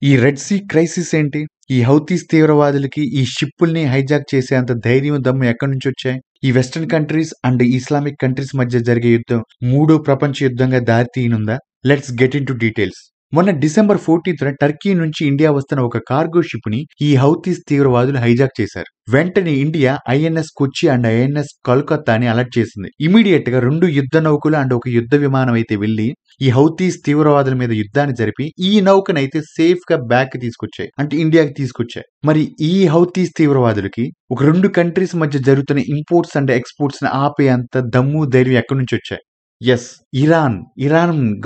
ఈ red see crisis ఏంటి? ఈ హౌతీస్ తీవ్రవాదులకి ఈ షిప్పుల్ని హైజాక్ చేసేంత ధైర్యం, దమ్ము ఎక్కడి నుంచొచ్చాయి? ఈ western countries and Islamic countries మధ్య జరిగే యుద్ధం మూడో ప్రపంచ యుద్ధంగా దారి తీయనుందా? Let's get into details. మొన్న డిసెంబర్ 14న టర్కీ నుంచి ఇండియా వస్తున్న ఒక కార్గో షిప్ ని ఈ హౌతీస్ తీవ్రవాదులు హైజాక్ చేశారు. వెంటనే India INS Kochi and INS కోల్కతాని అలర్ట్ చేసింది. ఇమీడియట్ గా 2 యుద్ధ నౌకలు అండ్ ఒక యుద్ధ విమానం అయితే వెళ్లి ఈ హౌతీస్ తీవ్రవాదుల మీద యుద్ధాన్ని జరిపి ఈ నౌకనైతే సేఫ్ గా బ్యాక్ తీసుకొచ్చాయి, అంటే ఇండియాకి తీసుకొచ్చాయి. మరి ఈ హౌతీస్ తీవ్రవాదులకి ఒక 2 కంట్రీస్ మధ్య జరుగుతున్న ఇంపోర్ట్స్ అండ్ ఎక్స్పోర్ట్స్ ని ఆపే అంత దమ్ము, ధైర్యం ఎక్కడి నుంచి వచ్చాయి? ఎస్, ఇరాన్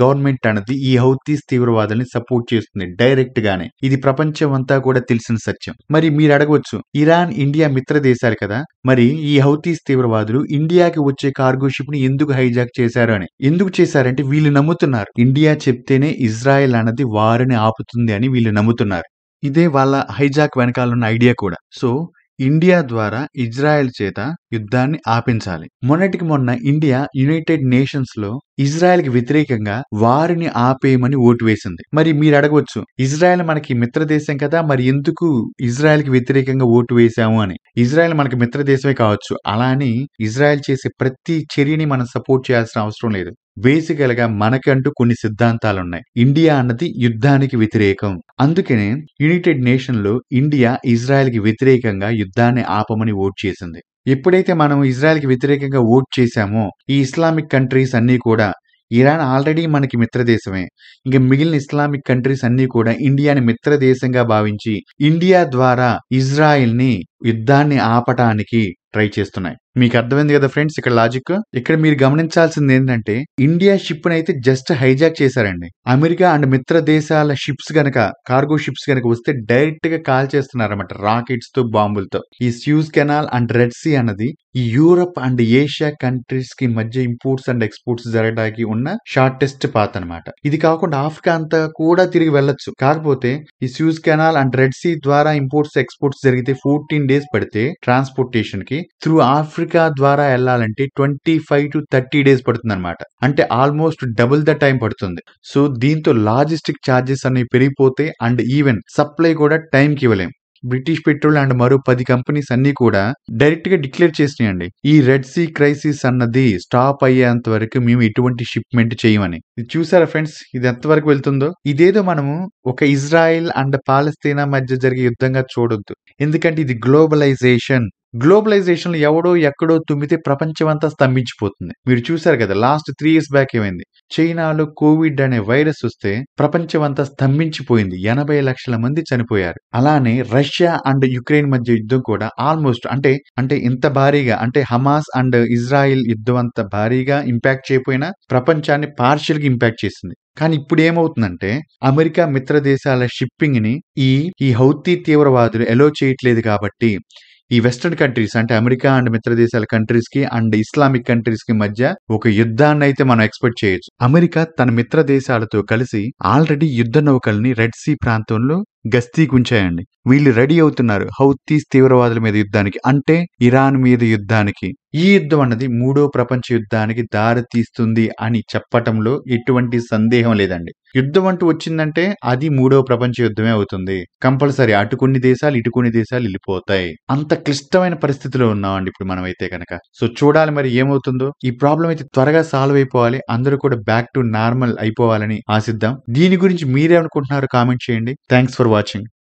గవర్నమెంట్ అన్నది ఈ హౌతీస్ తీవ్రవాదుల్ని సపోర్ట్ చేస్తుంది డైరెక్ట్ గానే. ఇది ప్రపంచం అంతా కూడా తెలిసిన సత్యం. మరి మీరు అడగవచ్చు, ఇరాన్ ఇండియా మిత్ర దేశాలు కదా, మరి ఈ హౌతీస్ తీవ్రవాదులు ఇండియాకి వచ్చే కార్గో షిప్ ని ఎందుకు హైజాక్ చేశారు అని. ఎందుకు చేశారంటే వీళ్ళు నమ్ముతున్నారు ఇండియా చెప్తేనే ఇజ్రాయెల్ అన్నది వారిని ఆపుతుంది అని వీళ్ళు నమ్ముతున్నారు. ఇదే వాళ్ళ హైజాక్ వెనకాలన్న ఐడియా కూడా. సో ఇండియా ద్వారా ఇజ్రాయెల్ చేత యుద్ధాన్ని ఆపించాలి. మొన్నటికి మొన్న ఇండియా యునైటెడ్ నేషన్స్ లో ఇజ్రాయెల్ కి వ్యతిరేకంగా వారిని ఆపేయమని ఓటు వేసింది. మరి మీరు అడగవచ్చు, ఇజ్రాయెల్ మనకి మిత్ర దేశం కదా, మరి ఎందుకు ఇజ్రాయెల్ కి వ్యతిరేకంగా ఓటు వేశాము అని. ఇజ్రాయెల్ మనకి మిత్ర దేశమే కావచ్చు, అలా అని ఇజ్రాయెల్ చేసే ప్రతి చర్యని మనం సపోర్ట్ చేయాల్సిన అవసరం లేదు. బేసికల్ గా మనకంటూ కొన్ని సిద్ధాంతాలున్నాయి. ఇండియా అన్నది యుద్ధానికి వ్యతిరేకం. అందుకనే యునైటెడ్ నేషన్ లో ఇండియా ఇజ్రాయెల్ కి వ్యతిరేకంగా యుద్ధాన్ని ఆపమని ఓట్ చేసింది. ఎప్పుడైతే మనం ఇజ్రాయెల్ కి వ్యతిరేకంగా ఓట్ చేశామో ఈ ఇస్లామిక్ కంట్రీస్ అన్ని కూడా, ఇరాన్ ఆల్రెడీ మనకి మిత్ర దేశమే, ఇంకా మిగిలిన ఇస్లామిక్ కంట్రీస్ అన్ని కూడా ఇండియాని మిత్ర దేశంగా భావించి ఇండియా ద్వారా ఇజ్రాయెల్ ని యుద్ధాన్ని ఆపటానికి ట్రై చేస్తున్నాయి. మీకు అర్థమైంది కదా ఫ్రెండ్స్ ఇక్కడ లాజిక్. ఇక్కడ మీరు గమనించాల్సింది ఏంటంటే ఇండియా షిప్ అయితే జస్ట్ హైజాక్ చేశారండి. అమెరికా అండ్ మిత్ర దేశాల షిప్స్ గనక, కార్గో షిప్స్ గనక వస్తే డైరెక్ట్ గా కాల్ చేస్తున్నారన్నమాట రాకెట్స్ తో, బాంబులతో. ఈ స్యూజ్ కెనాల్ అండ్ రెడ్ సీ అన్నది ఈ యూరప్ అండ్ ఏషియా కంట్రీస్ కి మధ్య ఇంపోర్ట్స్ అండ్ ఎక్స్పోర్ట్స్ జరగడానికి ఉన్న షార్టెస్ట్ పాత్ అనమాట. ఇది కాకుండా ఆఫ్రికా అంతా కూడా తిరిగి వెళ్ళొచ్చు. కాకపోతే ఈ స్యూజ్ కెనాల్ అండ్ రెడ్ సీ ద్వారా ఇంపోర్ట్స్ ఎక్స్పోర్ట్స్ జరిగితే 14 days పడితే ట్రాన్స్పోర్టేషన్ కి, త్రూ ఆఫ్రికా ద్వారా వెళ్ళాలంటే 25 to 30 days పడుతుంది అనమాట. అంటే ఆల్మోస్ట్ డబుల్ ద టైం పడుతుంది. సో దీంతో లాజిస్టిక్ ఛార్జెస్ అనేవి పెరిగిపోతే అండ్ ఈవెన్ సప్లై కూడా టైం కి ఇవ్వలేం. బ్రిటిష్ పెట్రోల్ అండ్ మరో 10 కంపెనీస్ అన్ని కూడా డైరెక్ట్ గా డిక్లేర్ చేసినాయండి, ఈ రెడ్ సీ క్రైసిస్ అన్నది స్టాప్ అయ్యేంత వరకు మేము ఎటువంటి షిప్మెంట్ చేయమని. ఇది చూసారా ఫ్రెండ్స్, ఇది ఎంతవరకు వెళ్తుందో. ఇదేదో మనము ఒక ఇజ్రాయెల్ అండ్ పాలస్తీనా మధ్య జరిగే యుద్ధంగా చూడొద్దు. ఎందుకంటే ఇది గ్లోబలైజేషన్ లో ఎవడో ఎక్కడో తుమ్మితే ప్రపంచం అంతా స్తంభించిపోతుంది. మీరు చూసారు కదా లాస్ట్ 3 years బ్యాక్ ఏమైంది. చైనాలో కోవిడ్ అనే వైరస్ వస్తే ప్రపంచం అంతా స్తంభించిపోయింది. 80 లక్షల మంది చనిపోయారు. అలానే రష్యా అండ్ యుక్రెయిన్ మధ్య యుద్ధం కూడా ఆల్మోస్ట్ అంటే ఇంత భారీగా, అంటే హమాస్ అండ్ ఇజ్రాయిల్ యుద్ధం అంత భారీగా ఇంపాక్ట్ చేయకపోయినా ప్రపంచాన్ని పార్షియల్ గా ఇంపాక్ట్ చేసింది. కానీ ఇప్పుడు ఏమవుతుందంటే అమెరికా మిత్ర దేశాల షిప్పింగ్ ని ఈ హౌతీ తీవ్రవాదులు ఎలో చేయట్లేదు కాబట్టి ఈ వెస్టర్న్ కంట్రీస్ అంటే అమెరికా అండ్ మిత్ర దేశాల కంట్రీస్ కి అండ్ ఇస్లామిక్ కంట్రీస్ కి మధ్య ఒక యుద్ధాన్ని అయితే మనం ఎక్స్పెక్ట్ చేయొచ్చు. అమెరికా తన మిత్ర దేశాలతో కలిసి ఆల్రెడీ యుద్ధ నౌకల్ని రెడ్ సీ ప్రాంతంలో గస్తీకి ఉంచాయండి. వీళ్ళు రెడీ అవుతున్నారు హౌతీస్ తీవ్రవాదుల మీద యుద్ధానికి, అంటే ఇరాన్ మీద యుద్ధానికి. ఈ యుద్ధం అన్నది మూడో ప్రపంచ యుద్ధానికి దారి తీస్తుంది అని చెప్పటంలో ఎటువంటి సందేహం లేదండి. యుద్ధం అంటూ వచ్చిందంటే అది మూడో ప్రపంచ యుద్ధమే అవుతుంది కంపల్సరీ. అటు కొన్ని దేశాలు ఇటు కొన్ని దేశాలు వెళ్ళిపోతాయి. అంత క్లిష్టమైన పరిస్థితిలో ఉన్నామండి ఇప్పుడు మనం అయితే కనుక. సో చూడాలి మరి ఏమవుతుందో. ఈ ప్రాబ్లం అయితే త్వరగా సాల్వ్ అయిపోవాలి, అందరూ కూడా బ్యాక్ టు నార్మల్ అయిపోవాలని ఆశిద్దాం. దీని గురించి మీరేమనుకుంటున్నారో కామెంట్ చేయండి. Thanks for watching.